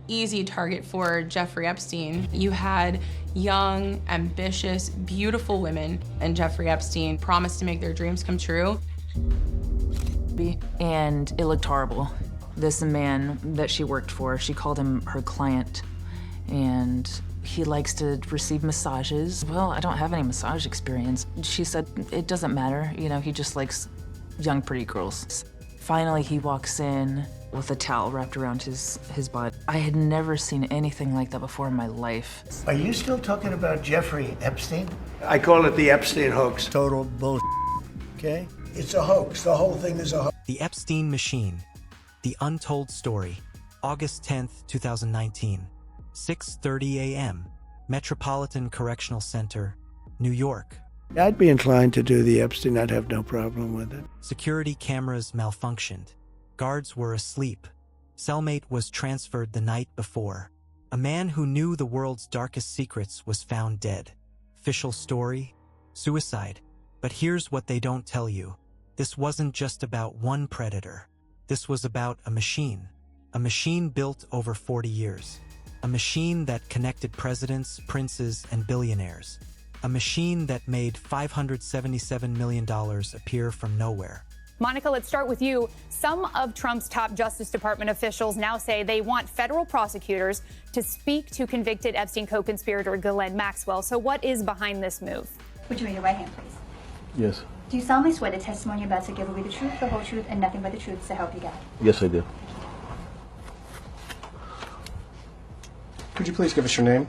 easy target for Jeffrey Epstein. You had young, ambitious, beautiful women, and Jeffrey Epstein promised to make their dreams come true. And it looked horrible. This man that she worked for, she called him her client, and he likes to receive massages. Well, I don't have any massage experience. She said, it doesn't matter, you know, he just likes young, pretty girls. Finally, he walks in with a towel wrapped around his body. I had never seen anything like that before in my life. Are you still talking about Jeffrey Epstein? I call it the Epstein hoax. Total bullshit, okay? It's a hoax. The whole thing is a hoax. The Epstein Machine, The Untold Story, August 10th, 2019, 6:30 a.m., Metropolitan Correctional Center, New York. I'd be inclined to do the Epstein. I'd have no problem with it. Security cameras malfunctioned. Guards were asleep. Cellmate was transferred the night before. A man who knew the world's darkest secrets was found dead. Official story? Suicide. But here's what they don't tell you. This wasn't just about one predator. This was about a machine. A machine built over 40 years. A machine that connected presidents, princes, and billionaires. A machine that made $577 million appear from nowhere. Monica, let's start with you. Some of Trump's top Justice Department officials now say they want federal prosecutors to speak to convicted Epstein co-conspirator Ghislaine Maxwell. So what is behind this move? Would you raise your right hand, please? Yes. Do you solemnly swear the testimony you're about to give will be the truth, the whole truth, and nothing but the truth to help you God? Yes, I do. Could you please give us your name?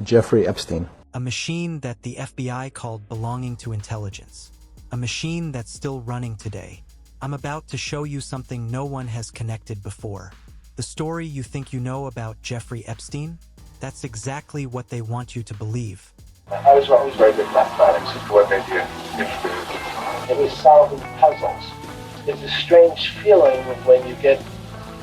Jeffrey Epstein. A machine that the FBI called belonging to intelligence. A machine that's still running today. I'm about to show you something no one has connected before. The story you think you know about Jeffrey Epstein? That's exactly what they want you to believe. I was always very good mathematics as to what made you interested. It was solving puzzles. It's a strange feeling when you get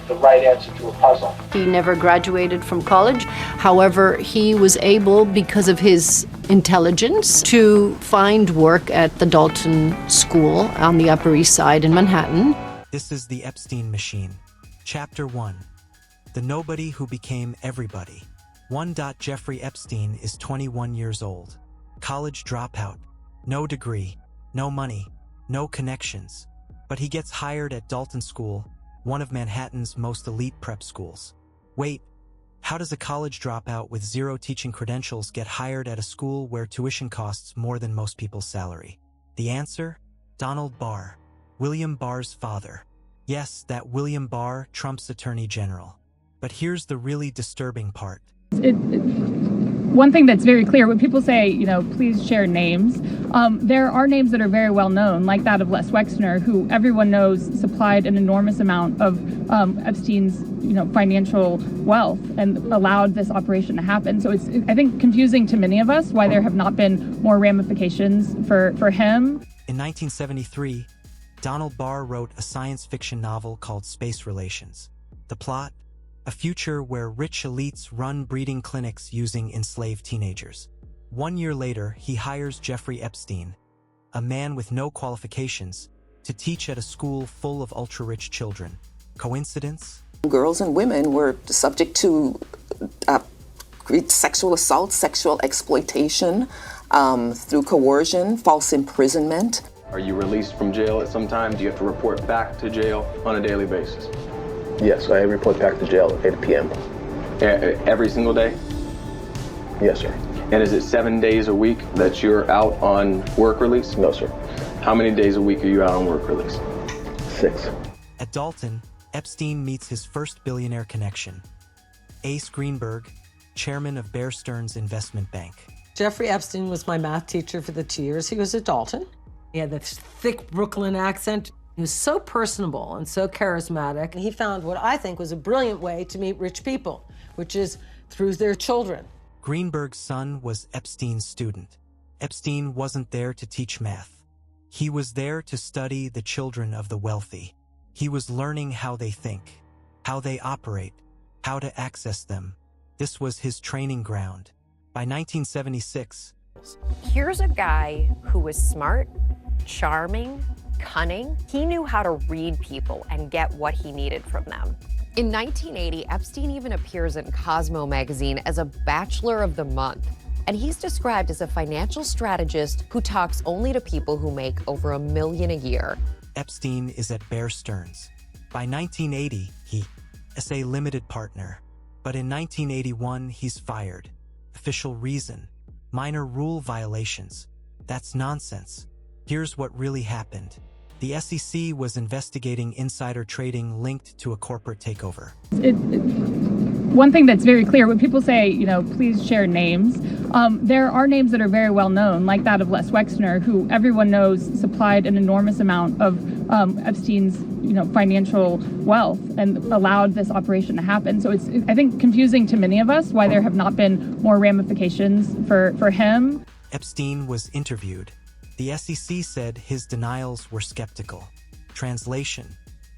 the right answer to a puzzle. He never graduated from college. However, he was able, because of his intelligence, to find work at the Dalton School on the Upper East Side in Manhattan. This is the Epstein Machine. Chapter 1. The Nobody Who Became Everybody. 1. Jeffrey Epstein is 21 years old. College dropout. No degree, no money, no connections. But he gets hired at Dalton School, one of Manhattan's most elite prep schools. Wait, how does a college dropout with 0 teaching credentials get hired at a school where tuition costs more than most people's salary? The answer? Donald Barr, William Barr's father. Yes, that William Barr, Trump's attorney general. But here's the really disturbing part. One thing that's very clear, when people say, you know, please share names, there are names that are very well known, like that of Les Wexner, who everyone knows supplied an enormous amount of Epstein's, you know, financial wealth and allowed this operation to happen. So it's, I think, confusing to many of us why there have not been more ramifications for him. In 1973, Donald Barr wrote a science fiction novel called Space Relations. The plot? A future where rich elites run breeding clinics using enslaved teenagers. 1 year later, he hires Jeffrey Epstein, a man with no qualifications, to teach at a school full of ultra-rich children. Coincidence? Girls and women were subject to sexual assault, sexual exploitation, through coercion, false imprisonment. Are you released from jail at some time? Do you have to report back to jail on a daily basis? Yes, I report back to jail at 8 p.m. Every single day? Yes, sir. And is it 7 days a week that you're out on work release? No, sir. How many days a week are you out on work release? 6. At Dalton, Epstein meets his first billionaire connection, Ace Greenberg, chairman of Bear Stearns Investment Bank. Jeffrey Epstein was my math teacher for the 2 years he was at Dalton. He had this thick Brooklyn accent. He was so personable and so charismatic. And he found what I think was a brilliant way to meet rich people, which is through their children. Greenberg's son was Epstein's student. Epstein wasn't there to teach math. He was there to study the children of the wealthy. He was learning how they think, how they operate, how to access them. This was his training ground. By 1976, here's a guy who was smart, charming, cunning. He knew how to read people and get what he needed from them. In 1980, Epstein even appears in Cosmo magazine as a Bachelor of the Month. And he's described as a financial strategist who talks only to people who make over $1 million a year. Epstein is at Bear Stearns. By 1980, he is a limited partner. But in 1981, he's fired. Official reason: minor rule violations. That's nonsense. Here's what really happened. The SEC was investigating insider trading linked to a corporate takeover. One thing that's very clear, when people say, please share names, there are names that are very well known, like that of Les Wexner, who everyone knows supplied an enormous amount of Epstein's, financial wealth and allowed this operation to happen. So it's, I think, confusing to many of us why there have not been more ramifications for him. Epstein was interviewed. The SEC said his denials were skeptical. Translation: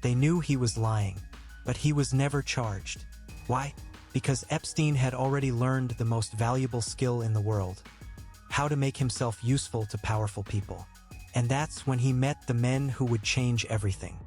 they knew he was lying, but he was never charged. Why? Because Epstein had already learned the most valuable skill in the world: how to make himself useful to powerful people. And that's when he met the men who would change everything.